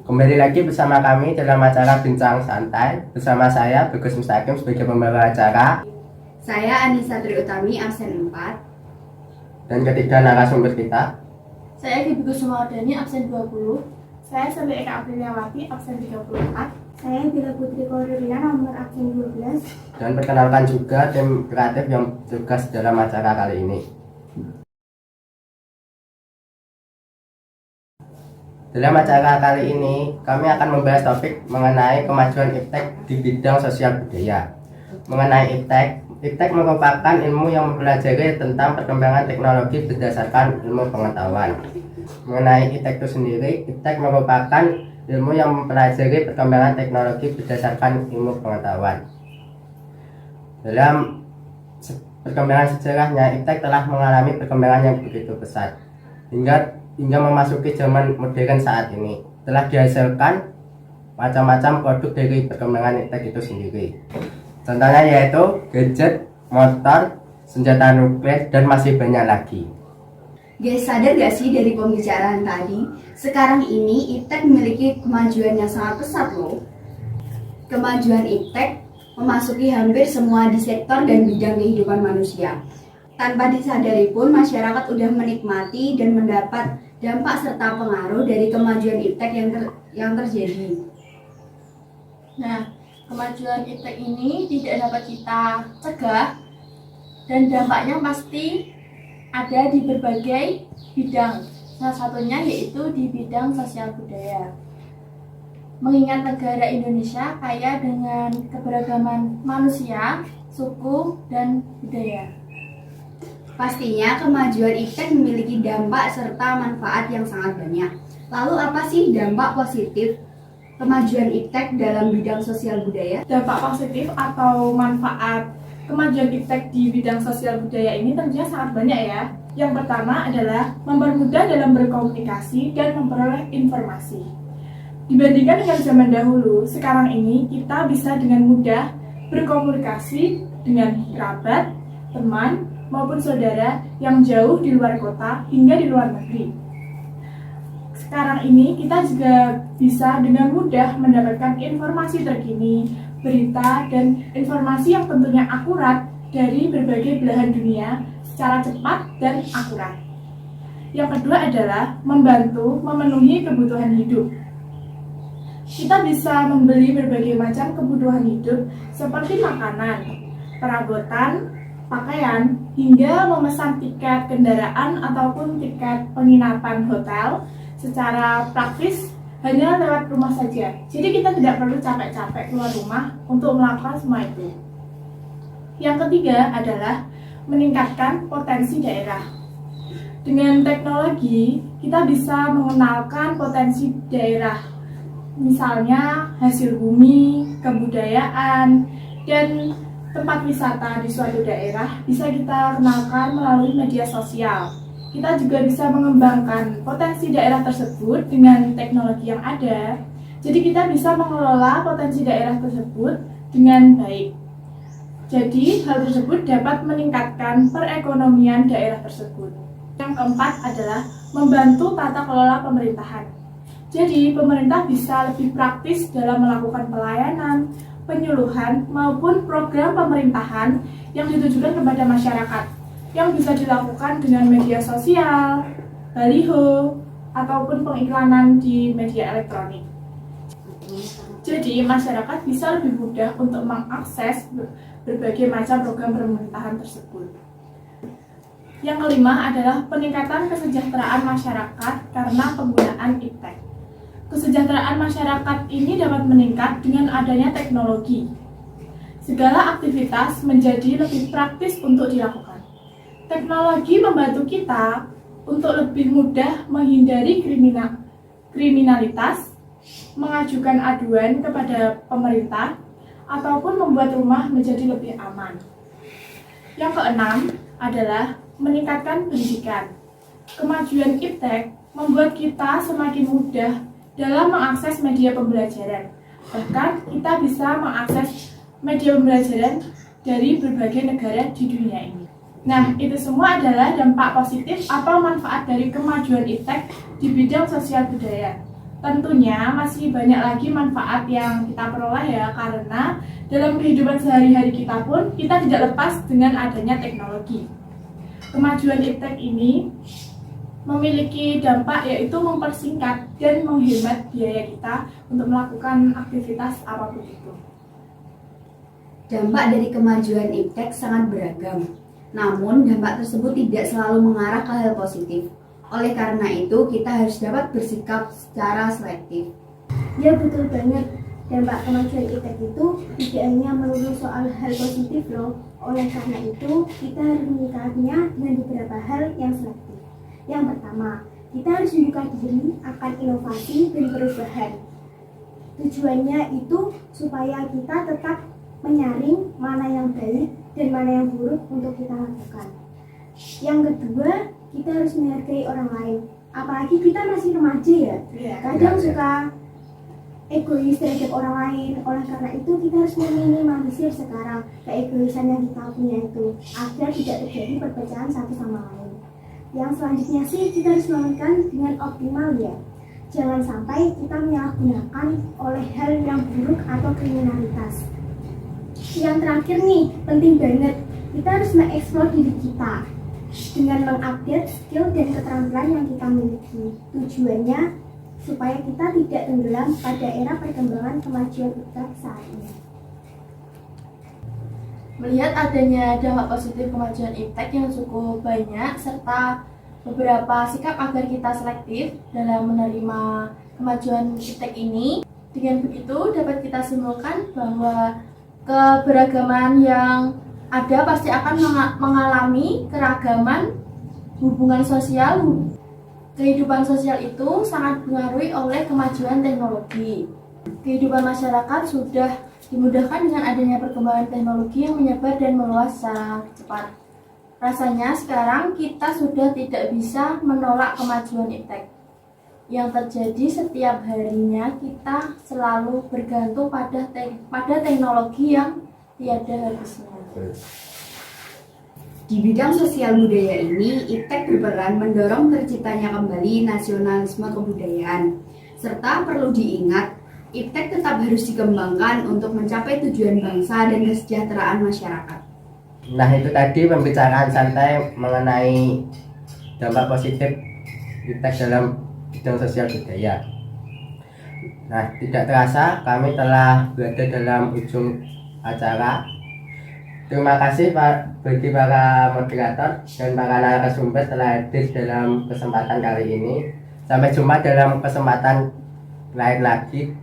Kembali lagi bersama kami dalam acara Bincang Santai. Bersama saya, Bagus Mustaqim sebagai pembawa acara. Saya Anissa Triutami, absen 4. Dan ketiga narasumber kita. Saya Gibi Kusumawardani, absen 20. Saya Sally Eka Apriliawati, absen 34. Saya Bila Putri Korurian, nomor absen 12. Dan perkenalkan juga tim kreatif yang tugas dalam acara kali ini. Dalam acara kali ini, kami akan membahas topik mengenai kemajuan iptek di bidang sosial budaya. Mengenai iptek merupakan ilmu yang mempelajari tentang perkembangan teknologi berdasarkan ilmu pengetahuan. Mengenai iptek itu sendiri, iptek merupakan ilmu yang mempelajari perkembangan teknologi berdasarkan ilmu pengetahuan. Dalam perkembangan sejarahnya, iptek telah mengalami perkembangan yang begitu pesat hingga memasuki zaman modern saat ini. Telah dihasilkan macam-macam produk dari perkembangan iptek itu sendiri. Contohnya yaitu gadget, motor, senjata nuklir, dan masih banyak lagi. Guys, sadar gak sih dari pembicaraan tadi, sekarang ini iptek memiliki kemajuan yang sangat pesat loh. Kemajuan iptek memasuki hampir semua di sektor dan bidang kehidupan manusia. Tanpa disadari pun masyarakat udah menikmati dan mendapat dampak serta pengaruh dari kemajuan iptek yang terjadi. Nah, kemajuan iptek ini tidak dapat kita cegah dan dampaknya pasti ada di berbagai bidang. Salah satunya yaitu di bidang sosial budaya. Mengingat negara Indonesia kaya dengan keberagaman manusia, suku, dan budaya. Pastinya kemajuan iptek memiliki dampak serta manfaat yang sangat banyak. Lalu apa sih dampak positif kemajuan iptek dalam bidang sosial budaya? Dampak positif atau manfaat kemajuan iptek di bidang sosial budaya ini tentunya sangat banyak ya. Yang pertama adalah mempermudah dalam berkomunikasi dan memperoleh informasi. Dibandingkan dengan zaman dahulu, sekarang ini kita bisa dengan mudah berkomunikasi dengan kerabat, teman, maupun saudara yang jauh di luar kota hingga di luar negeri. Sekarang ini kita juga bisa dengan mudah mendapatkan informasi terkini, berita, dan informasi yang tentunya akurat dari berbagai belahan dunia secara cepat dan akurat. Yang kedua adalah membantu memenuhi kebutuhan hidup. Kita bisa membeli berbagai macam kebutuhan hidup seperti makanan, perabotan, pakaian, hingga memesan tiket kendaraan ataupun tiket penginapan hotel secara praktis hanya lewat rumah saja. Jadi kita tidak perlu capek-capek keluar rumah untuk melakukan semua itu. Yang ketiga adalah meningkatkan potensi daerah. Dengan teknologi, kita bisa mengenalkan potensi daerah, misalnya hasil bumi, kebudayaan, dan tempat wisata di suatu daerah bisa kita kenalkan melalui media sosial. Kita juga bisa mengembangkan potensi daerah tersebut dengan teknologi yang ada. Jadi kita bisa mengelola potensi daerah tersebut dengan baik. Jadi hal tersebut dapat meningkatkan perekonomian daerah tersebut. Yang keempat adalah membantu tata kelola pemerintahan. Jadi pemerintah bisa lebih praktis dalam melakukan pelayanan, penyuluhan maupun program pemerintahan yang ditujukan kepada masyarakat yang bisa dilakukan dengan media sosial, baliho, ataupun pengiklanan di media elektronik. Jadi masyarakat bisa lebih mudah untuk mengakses berbagai macam program pemerintahan tersebut. Yang kelima adalah peningkatan kesejahteraan masyarakat karena penggunaan iptek. Kesejahteraan masyarakat ini dapat meningkat dengan adanya teknologi. Segala aktivitas menjadi lebih praktis untuk dilakukan. Teknologi membantu kita untuk lebih mudah menghindari kriminalitas, mengajukan aduan kepada pemerintah, ataupun membuat rumah menjadi lebih aman. Yang keenam adalah meningkatkan pendidikan. Kemajuan iptek membuat kita semakin mudah dalam mengakses media pembelajaran. Bahkan kita bisa mengakses media pembelajaran dari berbagai negara di dunia ini. Nah, itu semua adalah dampak positif atau manfaat dari kemajuan iptek di bidang sosial budaya. Tentunya masih banyak lagi manfaat yang kita peroleh ya, karena dalam kehidupan sehari-hari kita pun kita tidak lepas dengan adanya teknologi. Kemajuan iptek ini memiliki dampak yaitu mempersingkat dan menghemat biaya kita untuk melakukan aktivitas apapun itu. Dampak dari kemajuan iptek sangat beragam. Namun, dampak tersebut tidak selalu mengarah ke hal positif. Oleh karena itu, kita harus dapat bersikap secara selektif. Ya betul banget, dampak kemajuan iptek itu tidak hanya melulu soal hal positif loh. Oleh karena itu, kita harus menyikapinya dengan beberapa hal yang selektif. Yang pertama, kita harus membuka diri akan inovasi dan perubahan. Tujuannya itu supaya kita tetap menyaring mana yang baik dan mana yang buruk untuk kita lakukan. Yang kedua, kita harus menghargai orang lain. Apalagi kita masih remaja ya, kadang suka egois terhadap orang lain. Oleh karena itu, kita harus meminimalisir sekarang keegoisan yang kita punya itu, agar tidak terjadi perpecahan satu sama lain. Yang selanjutnya sih, kita harus melakukan dengan optimal ya. Jangan sampai kita menyalahgunakan oleh hal yang buruk atau kriminalitas. Yang terakhir nih, penting banget, kita harus mengeksplor diri kita dengan mengupdate skill dan keterampilan yang kita miliki. Tujuannya supaya kita tidak tenggelam pada era perkembangan kemajuan iptek saat ini. Melihat adanya dampak positif kemajuan iptek yang cukup banyak serta beberapa sikap agar kita selektif dalam menerima kemajuan iptek ini, dengan begitu dapat kita simpulkan bahwa keberagaman yang ada pasti akan mengalami keragaman hubungan sosial. Kehidupan sosial itu sangat dipengaruhi oleh kemajuan teknologi. Kehidupan masyarakat sudah dimudahkan dengan adanya perkembangan teknologi yang menyebar dan meluas secara cepat. Rasanya sekarang kita sudah tidak bisa menolak kemajuan iptek. Yang terjadi setiap harinya kita selalu bergantung pada teknologi yang tiada habisnya. Di bidang sosial budaya ini, iptek berperan mendorong terciptanya kembali nasionalisme kebudayaan. Serta perlu diingat, iptek tetap harus dikembangkan untuk mencapai tujuan bangsa dan kesejahteraan masyarakat. Nah, itu tadi pembicaraan santai mengenai dampak positif iptek dalam bidang sosial budaya. Nah, tidak terasa kami telah berada dalam ujung acara. Terima kasih bagi para moderator dan para narasumber telah hadir dalam kesempatan kali ini. Sampai jumpa dalam kesempatan lain lagi.